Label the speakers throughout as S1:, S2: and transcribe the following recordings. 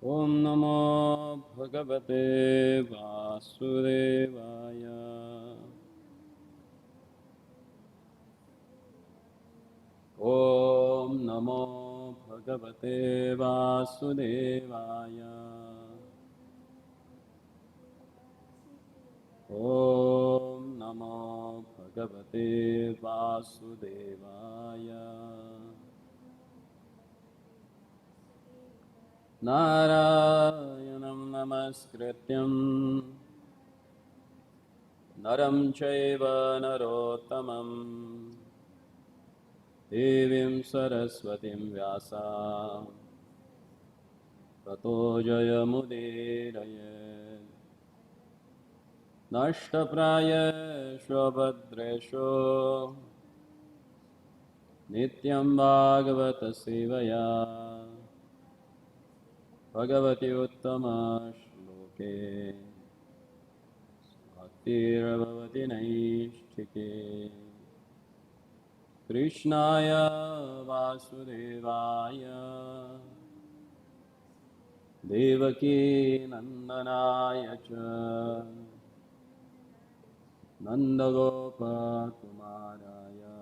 S1: Om Namo Bhagavate Vasudevaya. Om Namo Bhagavate Vasudevaya. Om Namo Bhagavate Vasudevaya. Narayanam Namaskrityam Naram Chaiva Narottamam Devim Saraswatim Vyasa Tato Jayamudiraye Nashtaprayesho Bhadresho Nityam Bhagavata Sevaya Bhagavati Uttama Shloke Bhaktirabhavati Naishtike Krishnaya Vasudevaya Devaki Nandanaya Cha Nandagopa Kumaraya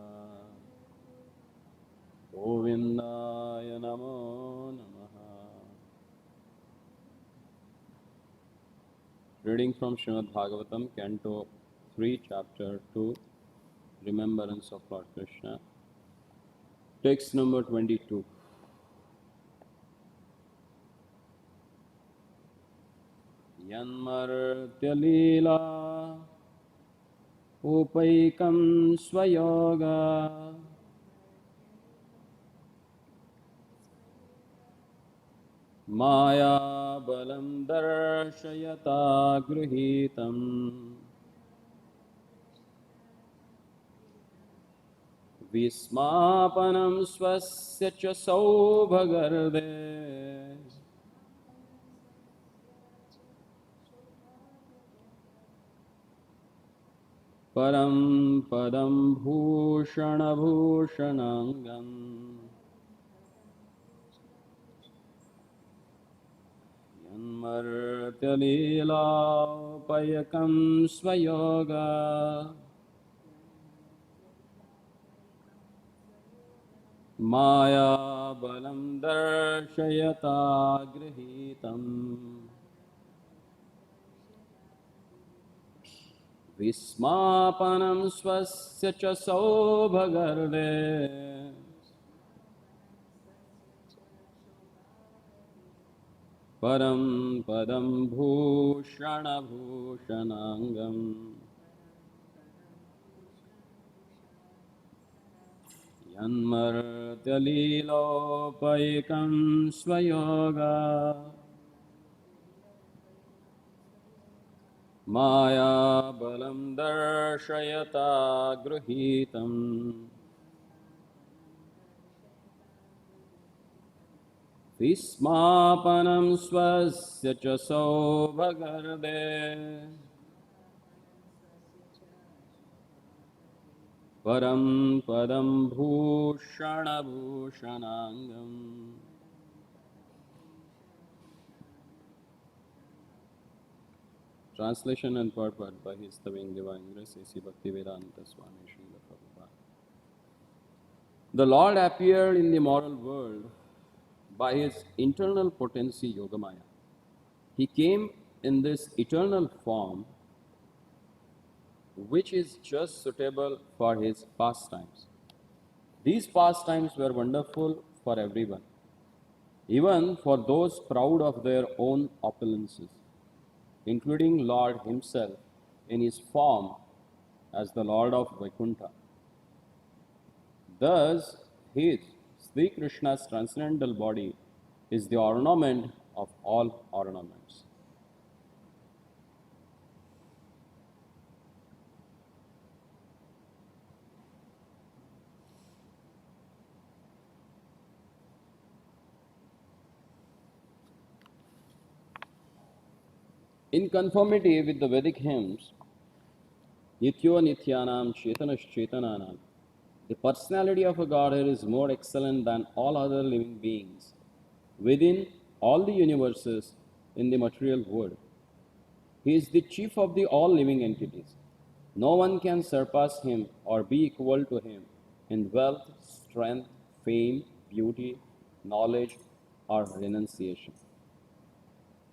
S1: Govindaya Namo Namaha. Reading from Srimad Bhagavatam, Canto 3, Chapter 2, Remembrance of Lord Krishna. Text number 22. Yanmartya Leela Upaikam Swayoga Maya Balam Darshayata Gruhitam Vismapanam Swasya Cha Saubhagarde Param Padam Bhushana Bhushanangam Yanmartya Leela Upayakam Swayoga Maya Balam Darshayata Grihitam Vismapanam Swasya Cha Saubhagarde Param Padam Bhushana Bhushanangam Yanmartya Leelopayakam Swayoga Maya Balam Darshayata Gruhitam Vismapanam Swasya Cha Saubhagarde Param Padam Bhushana Bhushanangam. Translation and purport by His Divine Grace, A.C. Bhaktivedanta Swami Srila Prabhupada. The Lord appeared in the moral world by His internal potency Yogamaya. He came in this eternal form which is just suitable for His pastimes. These pastimes were wonderful for everyone, even for those proud of their own opulences, including Lord Himself in His form as the Lord of Vaikuntha. Thus, His, Sri Krishna's transcendental body is the ornament of all ornaments. In conformity with the Vedic hymns, Nityo Nityanam Chetanash Chetananam, the personality of a Godhead is more excellent than all other living beings, within all the universes in the material world. He is the chief of the all living entities. No one can surpass him or be equal to him in wealth, strength, fame, beauty, knowledge, or renunciation.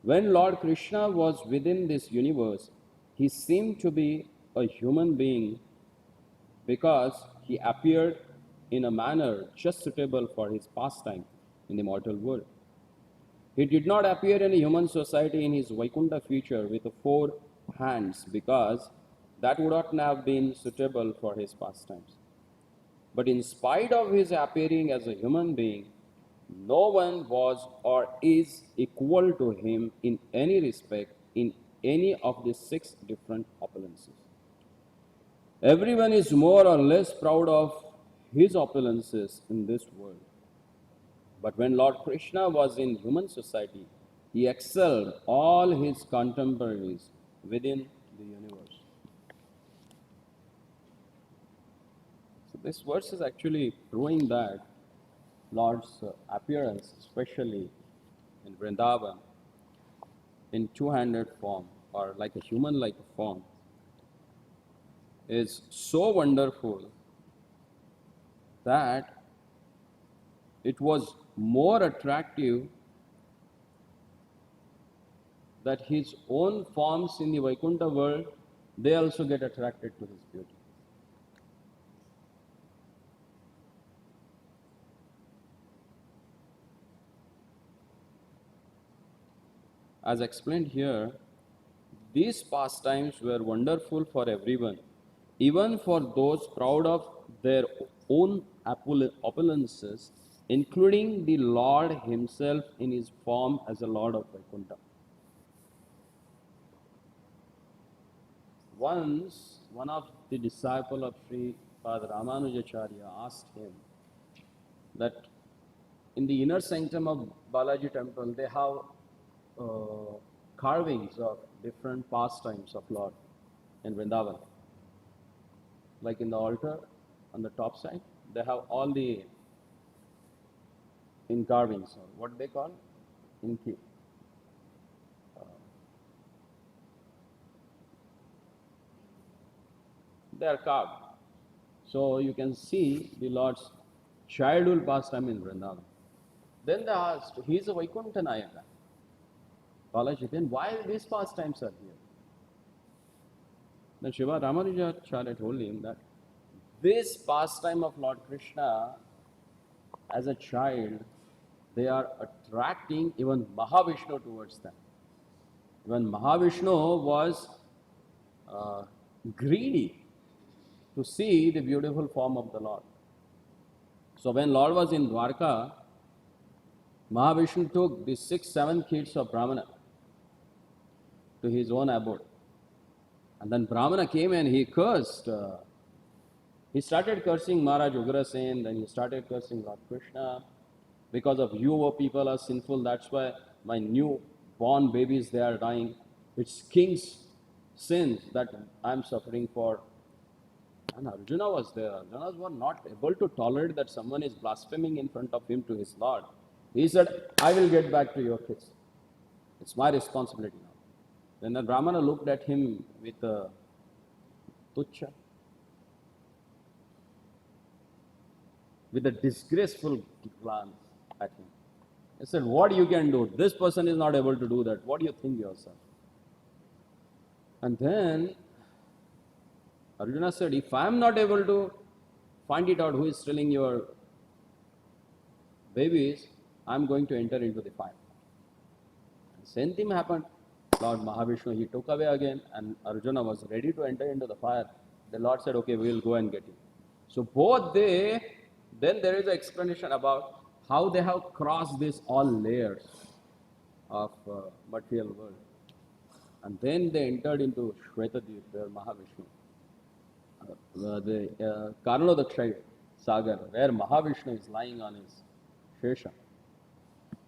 S1: When Lord Krishna was within this universe, he seemed to be a human being because he appeared in a manner just suitable for his pastime in the mortal world. He did not appear in a human society in his Vaikuntha feature with four hands because that would not have been suitable for his pastimes. But in spite of his appearing as a human being, no one was or is equal to him in any respect in any of the six different opulences. Everyone is more or less proud of his opulences in this world. But when Lord Krishna was in human society, he excelled all his contemporaries within the universe. So this verse is actually proving that Lord's appearance, especially in Vrindavan, in two-handed form or like a human-like form, is so wonderful that it was more attractive that his own forms in the Vaikuntha world, they also get attracted to his beauty. As explained here, these pastimes were wonderful for everyone, even for those proud of their own opulences, including the Lord himself in his form as a Lord of Vaikuntha. Once, one of the disciples of Sri Father Ramanujacharya asked him that in the inner sanctum of Balaji temple, they have carvings of different pastimes of Lord in Vrindavan. Like in the altar on the top side, they have all the in carvings, or what they call inki. They are carved. So you can see the Lord's childhood pastime in Vrindavan. Then they asked, he is a Vaikuntha Nayaka. Balaji, then why these pastimes are here? Then Shiva Ramanujacharya told him that this pastime of Lord Krishna as a child, they are attracting even Mahavishnu towards them. Even Mahavishnu was greedy to see the beautiful form of the Lord. So when Lord was in Dwarka, Mahavishnu took the 6-7 kids of Brahmana to his own abode. And then Brahmana came and he cursed. He started cursing Maharaj Ugrasen, then he started cursing Lord Krishna. Because of you people are sinful, that's why my new born babies, they are dying. It's king's sins that I'm suffering for. And Arjuna was there. Arjuna was not able to tolerate that someone is blaspheming in front of him to his Lord. He said, I will get back to your kids. It's my responsibility now. Then the Brahmana looked at him with a tucha, with a disgraceful glance at him. He said, what you can do? This person is not able to do that. What do you think yourself? And then Arjuna said, if I am not able to find it out who is stealing your babies, I am going to enter into the fire. And same thing happened. Lord Mahavishnu, he took away again, and Arjuna was ready to enter into the fire. The Lord said, okay, we will go and get him. So both then there is an explanation about how they have crossed these all layers of material world. And then they entered into Shvetadvip, where Mahavishnu, the Karnodakshay Sagar, where Mahavishnu is lying on his Shesha.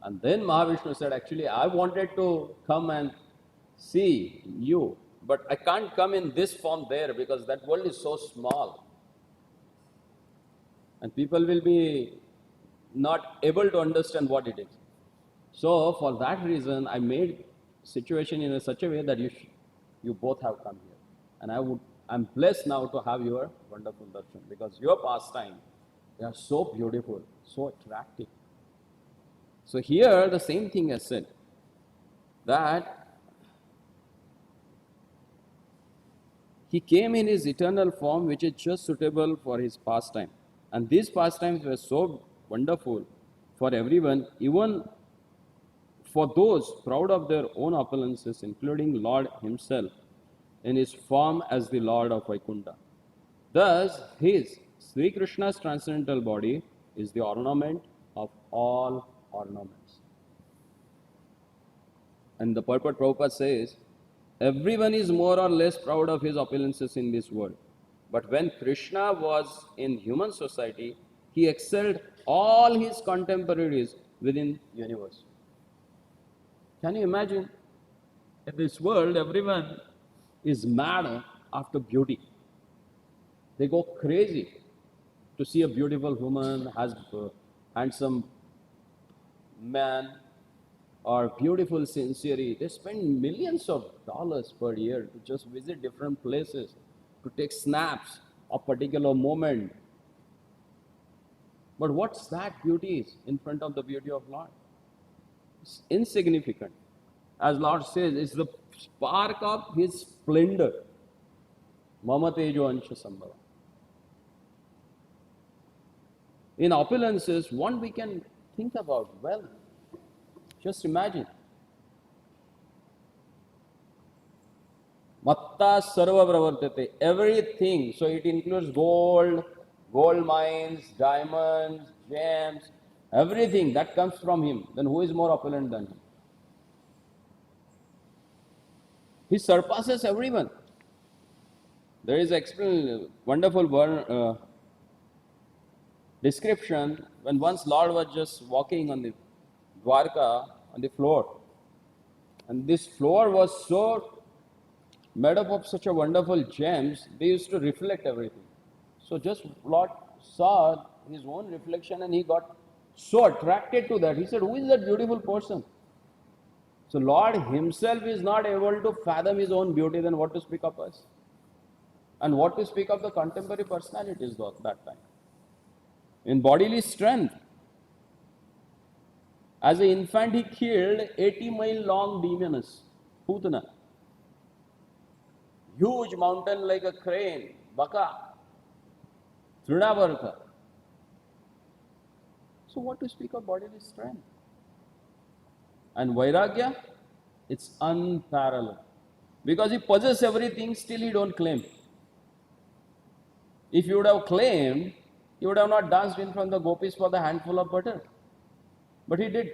S1: And then Mahavishnu said, actually, I wanted to come and see you, but I can't come in this form there because that world is so small. And people will be not able to understand what it is. So for that reason, I made situation in such a way that you both have come here, and I'm blessed now to have your wonderful darshan because your pastime, they are so beautiful, so attractive. So here the same thing is said that he came in his eternal form, which is just suitable for his pastime, and these pastimes were so wonderful for everyone, even for those proud of their own opulences, including Lord himself in his form as the Lord of Vaikuntha. Thus, his, Sri Krishna's transcendental body is the ornament of all ornaments. And the purport Prabhupada says, everyone is more or less proud of his opulences in this world. But when Krishna was in human society, he excelled all his contemporaries within universe. Can you imagine? In this world, everyone is mad after beauty. They go crazy to see a beautiful woman, has a handsome man, or beautiful sincerity. They spend millions of dollars per year to just visit different places, to take snaps of particular moment. But what's that beauty is in front of the beauty of Lord? It's insignificant. As Lord says, it's the spark of his splendor. Mama Tejo Ansha Sambhava. In opulences, one we can think about wealth. Just imagine. Matta sarva pravartate. Everything. So it includes gold, gold mines, diamonds, gems, everything that comes from him. Then who is more opulent than him? He surpasses everyone. There is a wonderful description when once Lord was just walking on the Dwarka on the floor. And this floor was so made up of such a wonderful gems, they used to reflect everything. So just Lord saw his own reflection and he got so attracted to that. He said, who is that beautiful person? So Lord himself is not able to fathom his own beauty, then what to speak of us? And what to speak of the contemporary personalities that time? In bodily strength, as an infant he killed 80-mile long demoness, Putana. Huge mountain like a crane, Baka, Trinavartha. So what to speak of bodily strength? And Vairagya, it's unparalleled. Because he possesses everything, still he don't claim. If you would have claimed, he would have not danced in front of the gopis for the handful of butter. But he did.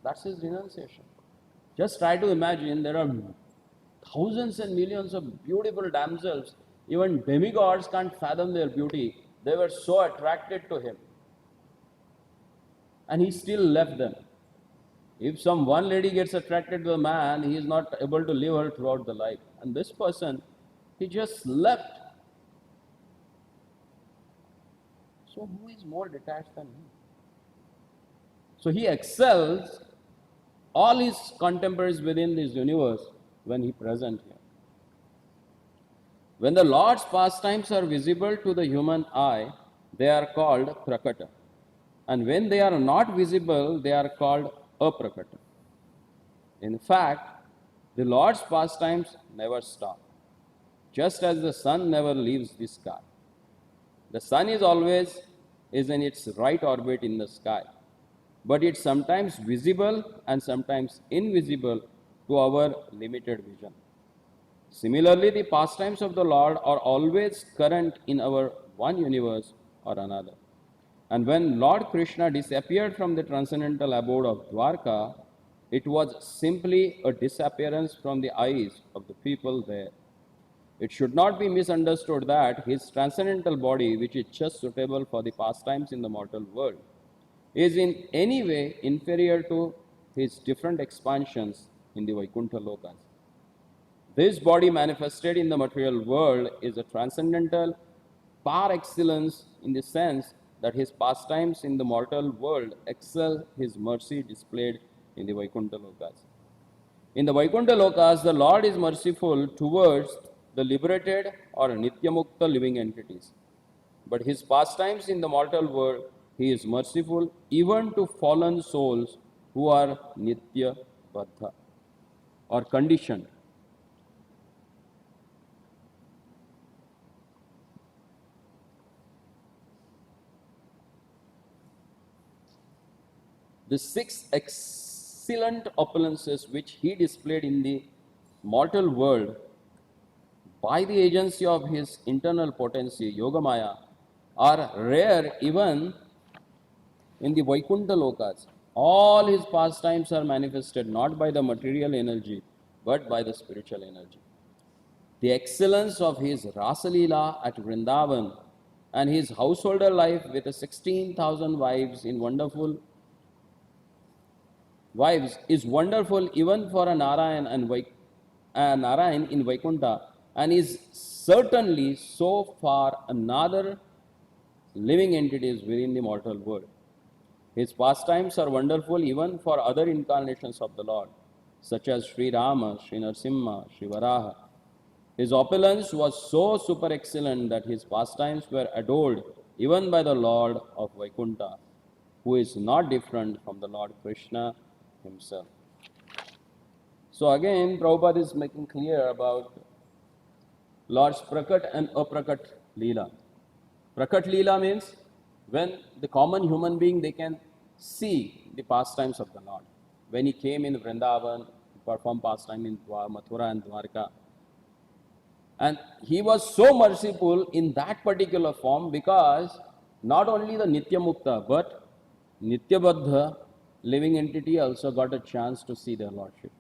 S1: That's his renunciation. Just try to imagine there are thousands and millions of beautiful damsels. Even demigods can't fathom their beauty. They were so attracted to him. And he still left them. If some one lady gets attracted to a man, he is not able to leave her throughout the life. And this person, he just left. So who is more detached than him? So he excels all his contemporaries within this universe when he present here. When the Lord's pastimes are visible to the human eye, they are called prakata. And when they are not visible, they are called aprakata. In fact, the Lord's pastimes never stop, just as the sun never leaves the sky. The sun is always in its right orbit in the sky, but it's sometimes visible and sometimes invisible to our limited vision. Similarly, the pastimes of the Lord are always current in our one universe or another. And when Lord Krishna disappeared from the transcendental abode of Dwarka, it was simply a disappearance from the eyes of the people there. It should not be misunderstood that his transcendental body, which is just suitable for the pastimes in the mortal world, is in any way inferior to his different expansions in the Vaikuntha Lokas. This body manifested in the material world is a transcendental par excellence in the sense that his pastimes in the mortal world excel his mercy displayed in the Vaikuntha Lokas. In the Vaikuntha Lokas, the Lord is merciful towards the liberated or Nityamukta living entities. But his pastimes in the mortal world, he is merciful even to fallen souls who are Nitya Baddha or conditioned. The six excellent opulences which he displayed in the mortal world by the agency of his internal potency, Yogamaya, are rare even in the Vaikuntha Lokas. All his pastimes are manifested not by the material energy but by the spiritual energy. The excellence of his Rasalila at Vrindavan and his householder life with 16,000 wives in wonderful wives is wonderful even for a Narayan and Narayan in Vaikuntha, and is certainly so for another living entities within the mortal world. His pastimes are wonderful even for other incarnations of the Lord, such as Sri Rama, Sri Narsimha, Sri Varaha. His opulence was so super excellent that his pastimes were adored even by the Lord of Vaikuntha, who is not different from the Lord Krishna himself. So again, Prabhupada is making clear about Lord's Prakat and Aprakat Leela. Prakat Leela means when the common human being, they can see the pastimes of the Lord. When he came in Vrindavan, he performed pastime in Mathura and Dwarka. And he was so merciful in that particular form because not only the Nitya Mukta, but Nitya Baddha living entity also got a chance to see their Lordship.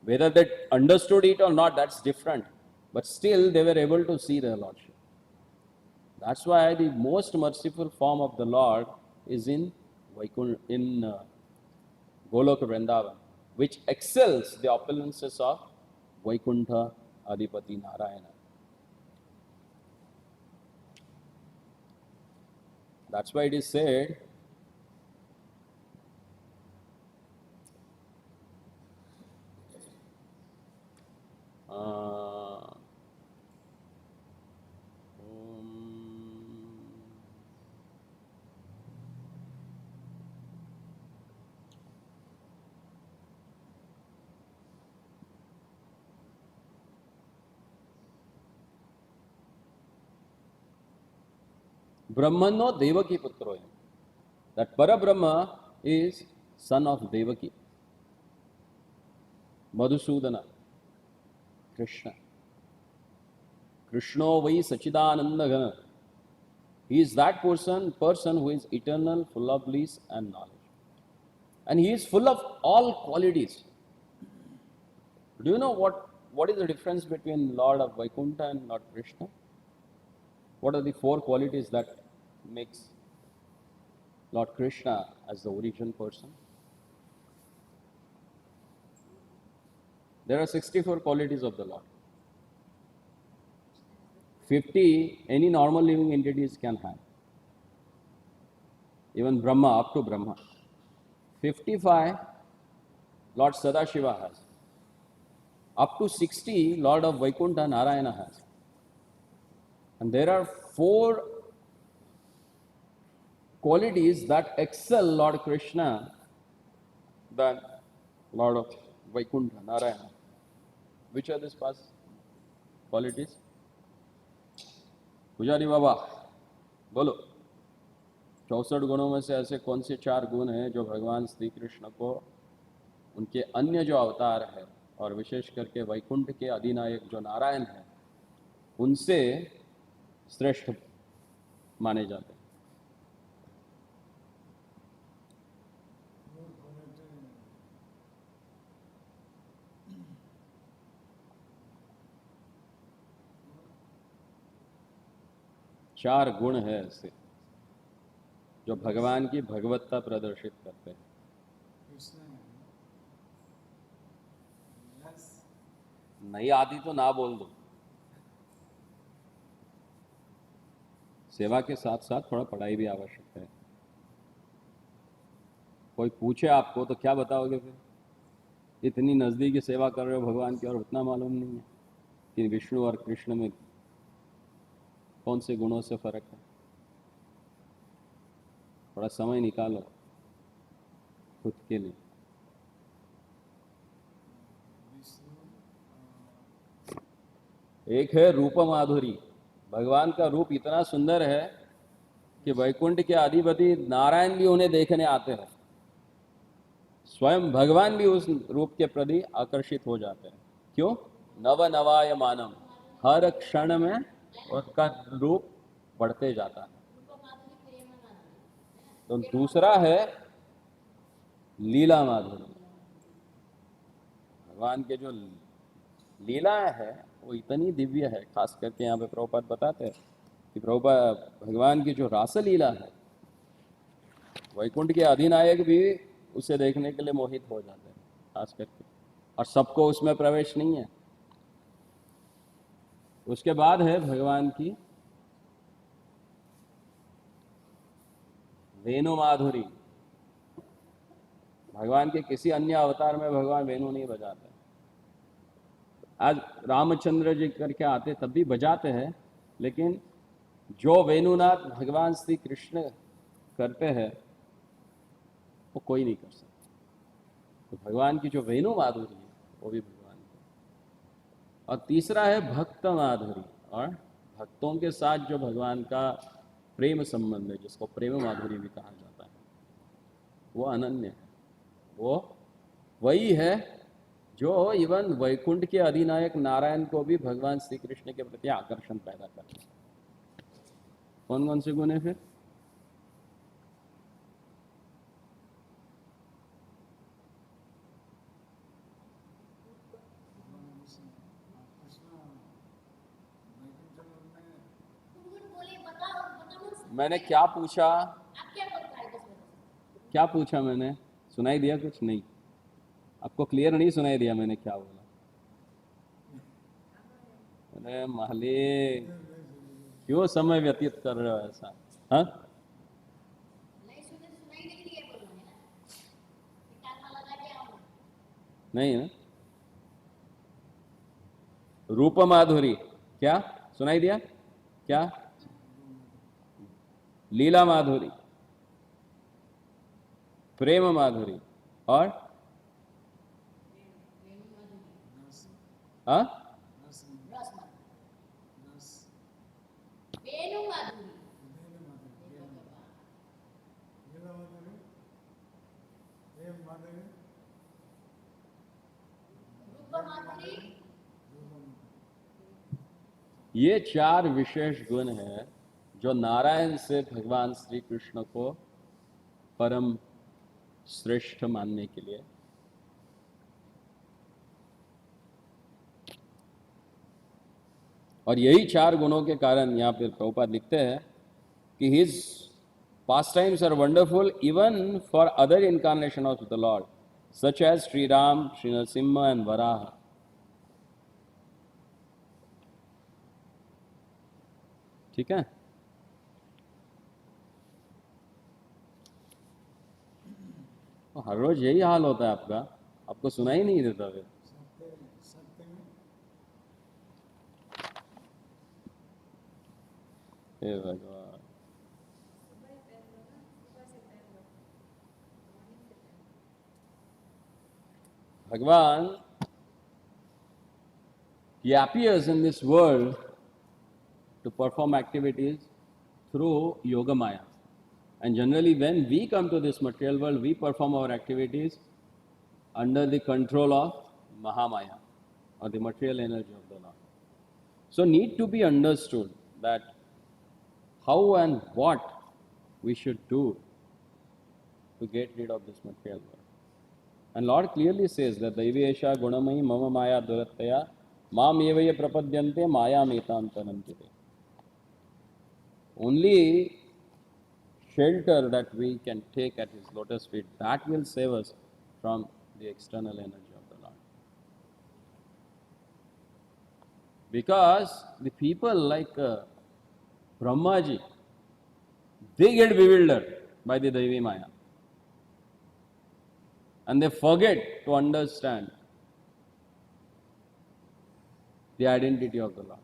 S1: Whether they understood it or not, that's different. But still, they were able to see their Lordship. That's why the most merciful form of the Lord is in Goloka Vrindavan, which excels the opulences of Vaikuntha Adipati Narayana. That's why it is said, uh, Brahmano Devaki Putroyam. That Parabrahma is son of Devaki, Madhusudana, Krishna. Krishno Vai Sachidananda Gana. He is that person who is eternal, full of bliss and knowledge. And he is full of all qualities. Do you know what is the difference between Lord of Vaikuntha and Lord Krishna? What are the four qualities that makes Lord Krishna as the origin person? There are 64 qualities of the Lord. 50 any normal living entities can have. Even Brahma, up to Brahma. 55 Lord Sadashiva has. Up to 60 Lord of Vaikuntha Narayana has. And there are four qualities that excel Lord Krishna than Lord of Vaikuntha Narayana. Which are these past qualities? पुजारी बाबा बोलो 64 गुणों में से ऐसे कौन से 4 गुण हैं जो भगवान श्री कृष्ण को उनके अन्य जो अवतार है और विशेष करके वैकुंठ के अधिनायक जो नारायण है उनसे श्रेष्ठ माने जाते हैं? चार गुण है ऐसे जो भगवान की भगवत्ता प्रदर्शित करते हैं. नहीं आती तो ना बोल दो. सेवा के साथ साथ थोड़ा पढ़ाई भी आवश्यक है। कोई पूछे आपको तो क्या बताओगे फिर? इतनी नज़दीकी सेवा कर रहे हो भगवान की और उतना मालूम नहीं है कि विष्णु और कृष्ण में कौन से गुणों से फर्क है। थोड़ा समय निकालो खुद के लिए। एक है रूप माधुरी। भगवान का रूप इतना सुंदर है कि वैकुंठ के अधिपति नारायण भी उन्हें देखने आते हैं। स्वयं भगवान भी उस रूप के प्रति आकर्षित हो जाते हैं। क्यों? नव नवाय मानम, हर क्षण में उसका रूप बढ़ते जाता है। तो दूसरा है लीला माधुरी। भगवान के जो लीलाएं है वो इतनी दिव्य है। खास करके यहाँ पे प्रभुपाद बताते हैं कि प्रभुपाद भगवान की जो रासलीला है, वैकुंठ के अधिनायक भी उसे देखने के लिए मोहित हो जाते हैं खास करके, और सबको उसमें प्रवेश नहीं है। उसके बाद है भगवान की वेणु माधुरी। भगवान के किसी अन्य अवतार में भगवान वेणु नहीं बजाते। आज रामचंद्र जी करके आते तब भी बजाते हैं, लेकिन जो वेणुनाथ भगवान श्री कृष्ण करते हैं वो कोई नहीं कर सकता। तो भगवान की जो वेणु माधुरी है वो भी भगवान की। और तीसरा है भक्त माधुरी, और भक्तों के साथ जो भगवान का प्रेम संबंध है, जिसको प्रेम माधुरी भी कहा जाता है, वो अनन्य है। वो वही है जो इवन वैकुंठ के अधिनायक नारायण को भी भगवान श्री कृष्ण के प्रति आकर्षण पैदा करता है। कौन कौन से गुण है फिर? मैंने क्या पूछा? क्या पूछा मैंने? सुनाई दिया कुछ? नहीं, आपको क्लियर नहीं सुनाई दिया मैंने क्या बोला? अरे मालिक, क्यों समय व्यतीत कर रहे हो ऐसा? हाँ, नहीं है। रूप माधुरी क्या सुनाई दिया? क्या? लीला माधुरी, प्रेम माधुरी, और हाँ, ये चार विशेष गुण हैं जो नारायण से भगवान श्री कृष्ण को परम श्रेष्ठ मानने के लिए। और यही चार गुणों के कारण यहाँ पे प्रभुपाद लिखते हैं कि his pastimes are wonderful even for other incarnation of the Lord, such as Sri Ram, Sri Narasimha and Varaha. ठीक है? तो हर रोज यही हाल होता है आपका, आपको सुनाई नहीं देता फिर? हे भगवान। भगवान he appears in this world to perform activities through yoga maya, and generally when we come to this material world we perform our activities under the control of Mahamaya, or the material energy of the Lord. So need to be understood that how and what we should do to get rid of this material world. And Lord clearly says that Daivesha Gunamai Mama Maya Durattaya Mam Evaya Prapadyante Maya Metantarantite. Only shelter that we can take at His lotus feet, that will save us from the external energy of the Lord. Because the people like Brahmaji, they get bewildered by the Devi Maya. And they forget to understand the identity of the Lord.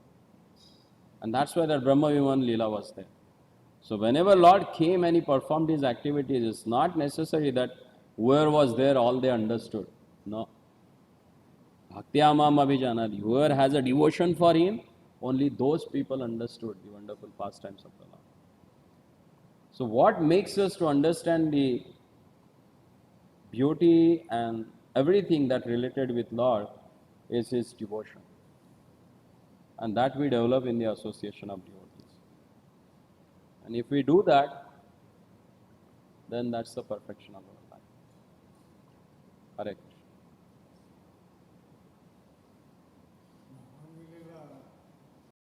S1: And that's why that Brahma Viman Leela was there. So whenever Lord came and he performed his activities, it's not necessary that whoever was there, all they understood. No. Bhaktyamam Abhijanadi. Whoever has a devotion for him, only those people understood the wonderful pastimes of the Lord. So what makes us to understand the beauty and everything that related with Lord is his devotion. And that we develop in the association of devotees. And if we do that, then that's the perfection of our life. Correct.